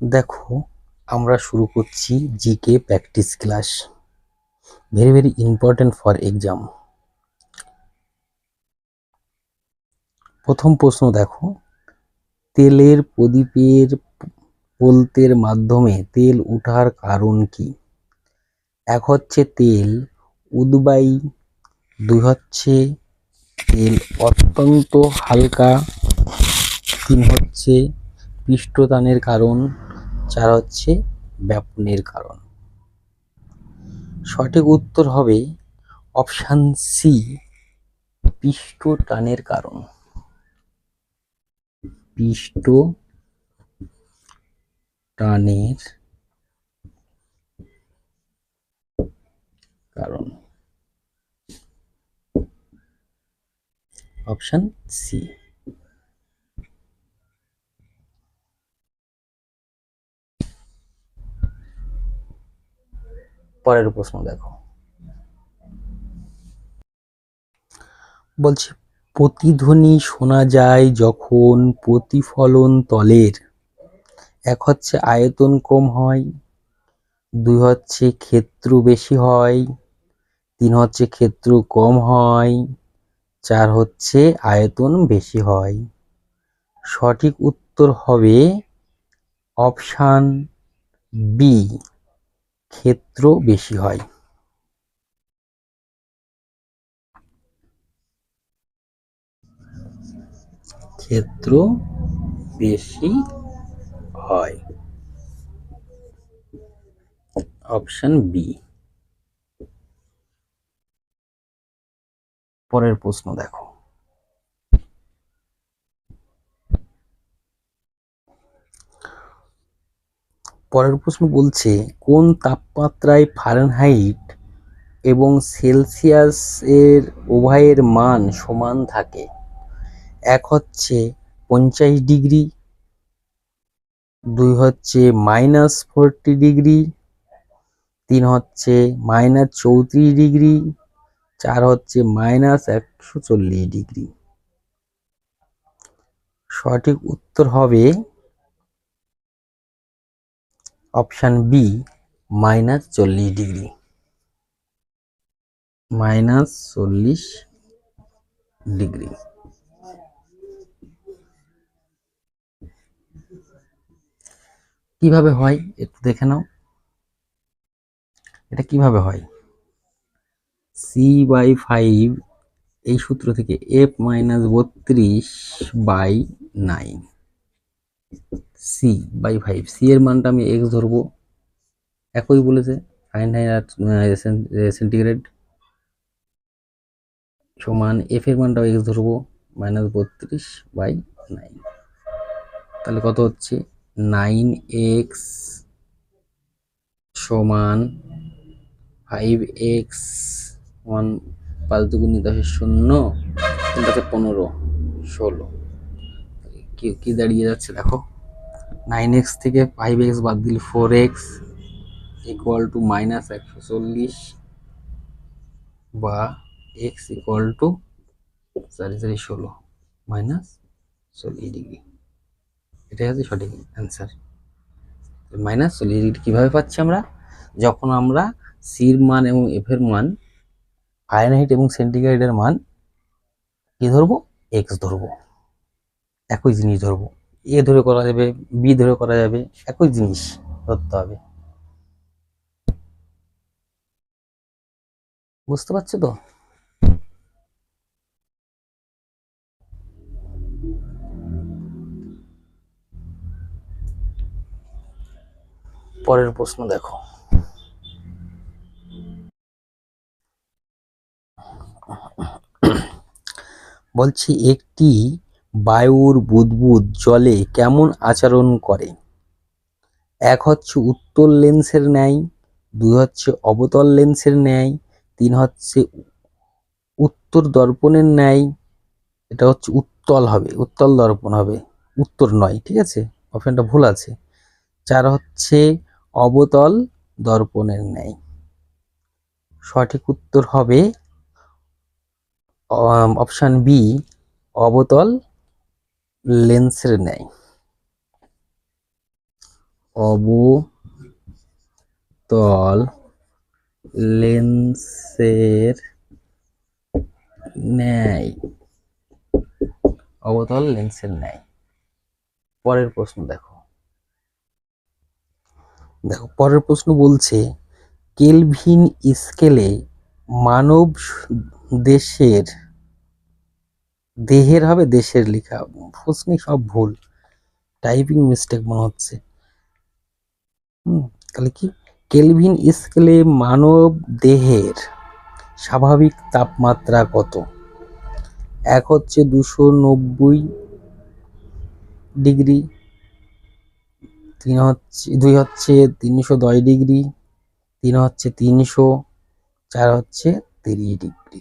দেখো, আমরা শুরু করছি GK practice class. Very very important for exam. প্রথম প্রশ্ন দেখো, তেলের প্রদীপের পোলতের মাধ্যমে তেল ওঠার কারণ কি? এক হচ্ছে তেল উদ্বায়ী, দুই হচ্ছে তেল অত্যন্ত হালকা, তিন হচ্ছে পৃষ্ঠটানের কারণ, চার হচ্ছে ব্যাপনের কারণ। সঠিক উত্তর হবে অপশান সি, পৃষ্ঠটানের কারণ। পৃষ্ঠটানের কারণ, অপশান সি। পরের প্রশ্ন দেখো, বলছে প্রতিধ্বনি শোনা যায় যখন প্রতিফলন তলের এক হচ্ছে আয়তন কম হয়, দুই হচ্ছে ক্ষেত্র বেশি হয়, তিন হচ্ছে ক্ষেত্র কম হয়, চার হচ্ছে আয়তন বেশি হয়। সঠিক উত্তর হবে অপশান বি, ক্ষেত্র বেশি হয়। ক্ষেত্র বেশি হয়, অপশন বি। পরের প্রশ্ন দেখো, পরের প্রশ্ন বলছে কোন তাপমাত্রায় ফারেনহাইট এবং সেলসিয়াস এর উভয়ের মান সমান থাকে? এক হচ্ছে 50 ডিগ্রি, দুই হচ্ছে -40 ডিগ্রি, তিন হচ্ছে -34 ডিগ্রি, চার হচ্ছে -140 ডিগ্রি। সঠিক উত্তর হবে অপশান বি, -40 ডিগ্রি। -40 ডিগ্রি। কিভাবে হয় একটু দেখে নাও, এটা কিভাবে হয়? c/5 এই সূত্র থেকে f-32/9, c/5, c এর মানটা আমি x ধরবো, একই বলেছে ফারেনহাইট আর সেন্টিগ্রেড, সমান f এর মানটাও x ধরবো, -32/9। তাহলে কত হচ্ছে 9x সমান 5x, 5 দুগুণে 10 এটাতে 15, 16 কি দাঁড়িয়ে যাচ্ছে দেখো, 9x থেকে 5x বাদ দিলে 4x ইকুয়াল টু -140, বা x ইকুয়াল টু 4×4=16 -40 ডিগ্রি। এটাই হচ্ছে সঠিক অ্যান্সার। -40 ডিগ্রি কিভাবে পাচ্ছি আমরা? যখন আমরা সির মান এবং এফ এর মান, ফারেনহাইট এবং সেন্টিগ্রেডের মান কি ধরবো? এক্স ধরবো, একই জিনিস ধরবো। এ ধরে করা যাবে, বি ধরে করা যাবে, একই জিনিস ধরতে হবে। বুঝতে পারছো তো? পরের প্রশ্ন দেখো, বলছি একটি বায়ুর বুদবুদ জলে কেমন আচরণ করে? এক হচ্ছে উত্তল লেন্সের ন্যায়, দুই হচ্ছে অবতল লেন্সের ন্যায়, তিন হচ্ছে উত্তর দর্পণের ন্যায়, এটা হচ্ছে উত্তল হবে, উত্তল দর্পণ হবে, উত্তর নয়, ঠিক আছে, অপশনটা ভুল আছে। চার হচ্ছে অবতল দর্পণের ন্যায়। সঠিক উত্তর হবে অপশান বি, অবতল লেন্সের ন্যায়। অবতল লেন্সের ন্যায়। অবতল লেন্সের ন্যায়। পরের প্রশ্ন দেখো। পরের প্রশ্ন বলছে কেলভিন স্কেলে মানব দেহের হবে দেশের লেখা, প্রশ্নে সব ভুল, টাইপিং মিস্টেক মনে হচ্ছে। তাহলে কি, কেলভিন স্কেলে মানব দেহের স্বাভাবিক তাপমাত্রা কত? এক হচ্ছে 290 ডিগ্রি, দুই হচ্ছে 310 ডিগ্রি, তিন হচ্ছে 300, চার হচ্ছে 30 ডিগ্রি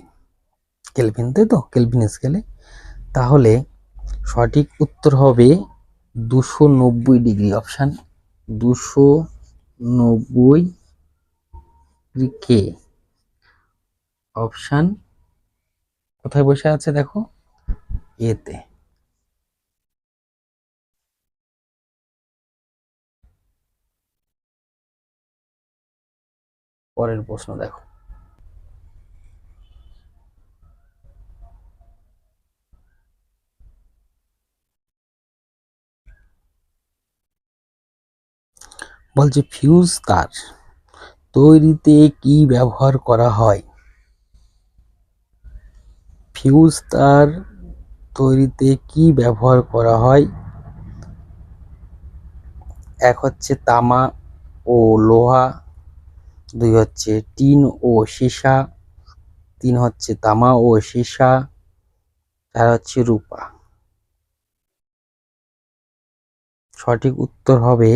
কেলভিন, তাই তো, কেলভিন স্কেলে। তাহলে সঠিক উত্তর হবে 290 ডিগ্রি, অপশান 290 কে। অপশান কোথায় বসে আছে দেখো, এতে। পরের প্রশ্ন দেখো। বলছে ফিউজ তার তৈরিতে কি ব্যবহার করা হয়? ফিউজ তার তৈরিতে কি ব্যবহার করা হয়? এক হচ্ছে তামা ও লোহা, দুই হচ্ছে টিন ও সীসা, তিন হচ্ছে তামা ও সীসা, চার হচ্ছে রূপা। সঠিক উত্তর হবে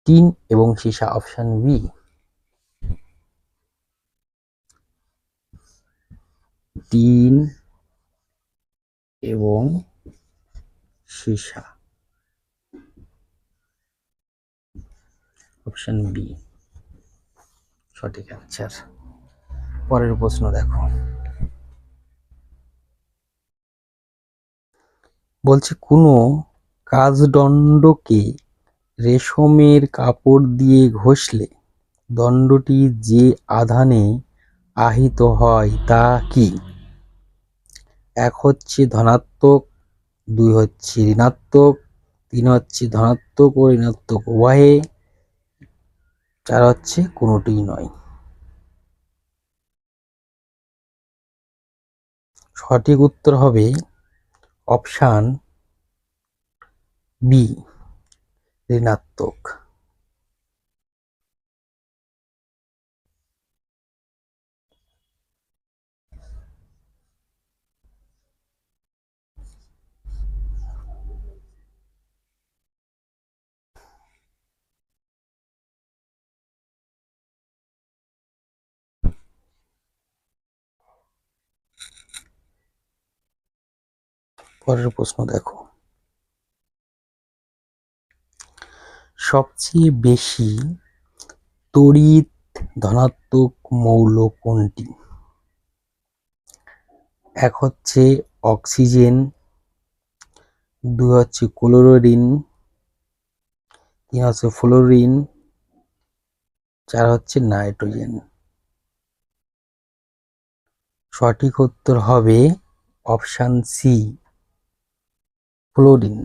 টিন এবং সীসা, অপশন বি। টিন এবং সীসা, অপশন বি সঠিক অ্যান্সার। পরের প্রশ্ন দেখো। বলছে কোনো কাজদণ্ডকে রেশমের কাপড় দিয়ে ঘষলে দণ্ডটি যে আধানে আহিত হয় তা কি? এক হচ্ছে ধনাত্মক, দুই হচ্ছে ঋণাত্মক, তিন হচ্ছে ধনাত্মক ও ঋণাত্মক উভয়ে, চার হচ্ছে কোনোটিই নয়। সঠিক উত্তর হবে অপশান বি, ঋণাত্মক। পরের প্রশ্ন দেখো। সবচেয়ে বেশি তড়িৎ ধনাত্মক মৌল কোনটি? এক হচ্ছে অক্সিজেন, দুই হচ্ছে ক্লোরিন, তিন হচ্ছে ফ্লোরিন, চার হচ্ছে নাইট্রোজেন। সঠিক উত্তর হবে অপশান সি, ফ্লোরিন।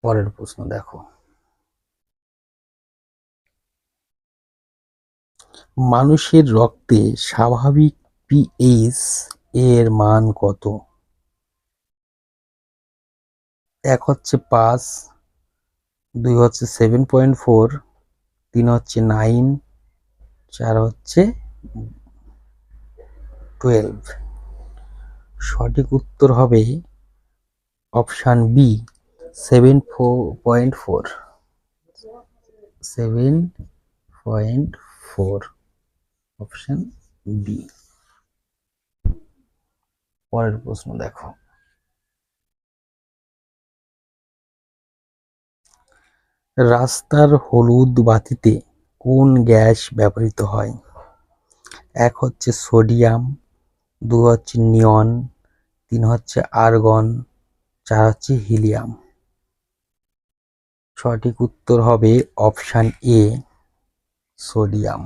পরের প্রশ্ন দেখো। মানুষের রক্তে স্বাভাবিক পিএইচ এর মান কত? এক হচ্ছে 5, দুই হচ্ছে 7.4, তিন হচ্ছে 9, চার হচ্ছে 12। সঠিক উত্তর হবে অপশান বি, 7.4, 7.4, অপশান বি। পরের প্রশ্ন দেখো। রাস্তার হলুদ বাতিতে কোন গ্যাস ব্যবহৃত হয়? এক হচ্ছে সোডিয়াম, দুই হচ্ছে নিয়ন, তিন হচ্ছে আর্গন, চার হচ্ছে হিলিয়াম। সঠিক উত্তর হবে option A, sodium.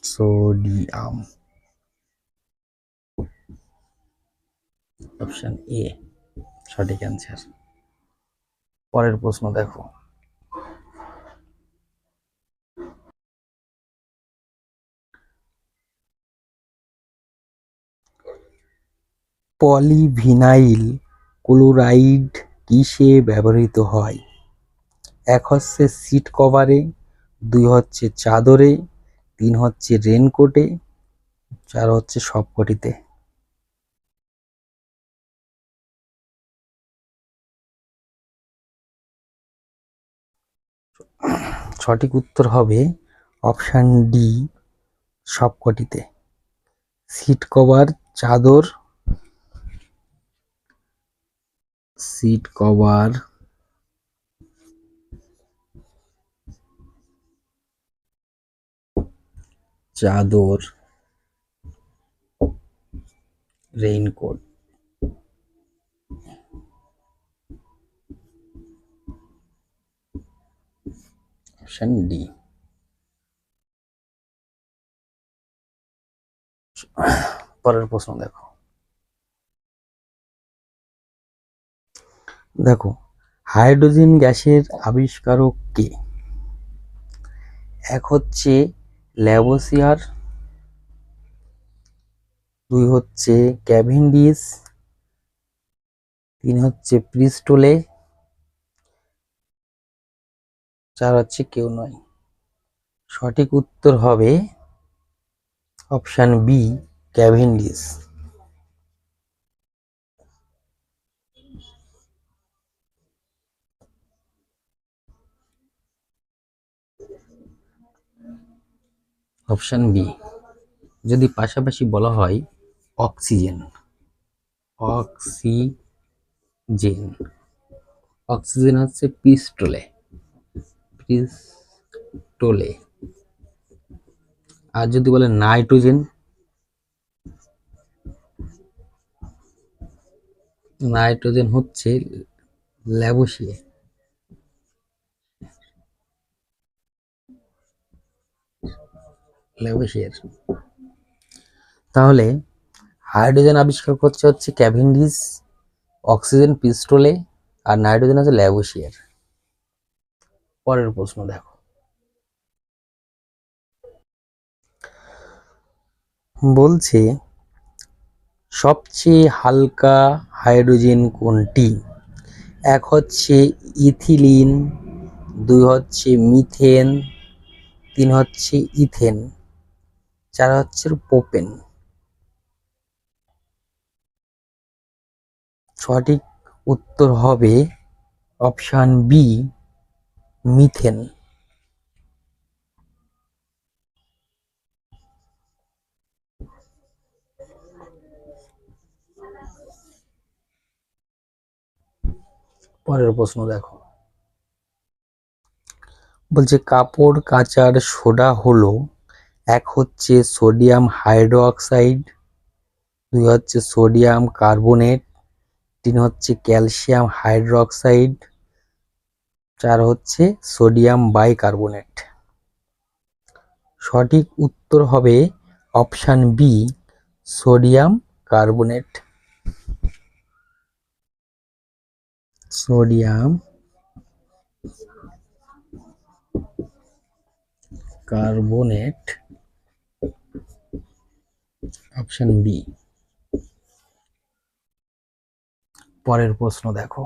Sodium, option A সঠিক অ্যান্সার। পরের প্রশ্ন দেখো। পলিভিনাইল ক্লোরাইড কিসে ব্যবহৃত হয়? এক হচ্ছে সিট কভারে, দুই হচ্ছে চাদরে, তিন হচ্ছে রেনকোটে, চার হচ্ছে সবকটিতে। সঠিক উত্তর হবে অপশান ডি, সবকটিতে। সিট কভার, চাদর, সিট কভার, চাদর, রেইনকোট, অপশান ডি। পরের প্রশ্ন দেখো। দেখো, হাইড্রোজেন গ্যাসের আবিষ্কারক কে? এক হচ্ছে ল্যাভোসিয়ার, দুই হচ্ছে ক্যাভেন্ডিশ, তিন হচ্ছে প্রিস্টোলে, চার হচ্ছে কেউ নয়। সঠিক উত্তর হবে option B, Cavendish. Option B. যদি পাশাপাশি বলা হয় অক্সিজেন, অক্সিজেন, অক্সিজেন হচ্ছে প্রিস্টোলে, প্রিস্টোলে। আর যদি বলে নাইট্রোজেন, নাইট্রোজেন হচ্ছে ল্যাভোসিয়ার, ল্যাভোসিয়ার। তাহলে হাইড্রোজেন আবিষ্কার করছে হচ্ছে ক্যাভেন্ডিশ, অক্সিজেন প্রিস্টোলে, আর নাইট্রোজেন আছে ল্যাভোসিয়ার। পরের প্রশ্ন দেখো। বলছে সবচেয়ে হালকা হাইড্রোজেন কোনটি? এক হচ্ছে ইথিলিন, দুই হচ্ছে মিথেন, তিন হচ্ছে ইথেন, চার হচ্ছে প্রোপেন। সঠিক উত্তর হবে অপশান বি, মিথেন। পরের প্রশ্ন দেখো। বলছে কাপড় কাচার সোডা হলো, এক হচ্ছে সোডিয়াম হাইড্রোক্সাইড, দুই হচ্ছে সোডিয়াম কার্বনেট, তিন হচ্ছে ক্যালসিয়াম হাইড্রোক্সাইড, চার হচ্ছে সোডিয়াম বাইকার্বনেট। সঠিক উত্তর হবে option B, sodium carbonate. Sodium carbonate, option B. পরের প্রশ্ন দেখো।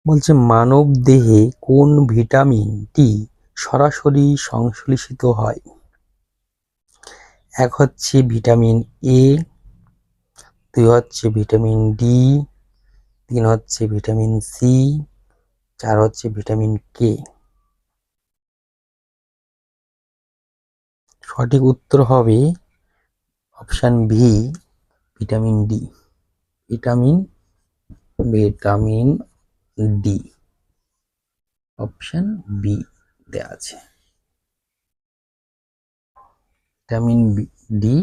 বলছে মানব দেহে কোন ভিটামিনটি সরাসরি সংশ্লেষিত হয়? এক হচ্ছে ভিটামিন এ, দুই হচ্ছে ভিটামিন ডি, তিন হচ্ছে ভিটামিন সি, চার হচ্ছে ভিটামিন কে। সঠিক উত্তর হবে option B, vitamin D. Vitamin vitamin D, option B দেওয়া আছে। Vitamin D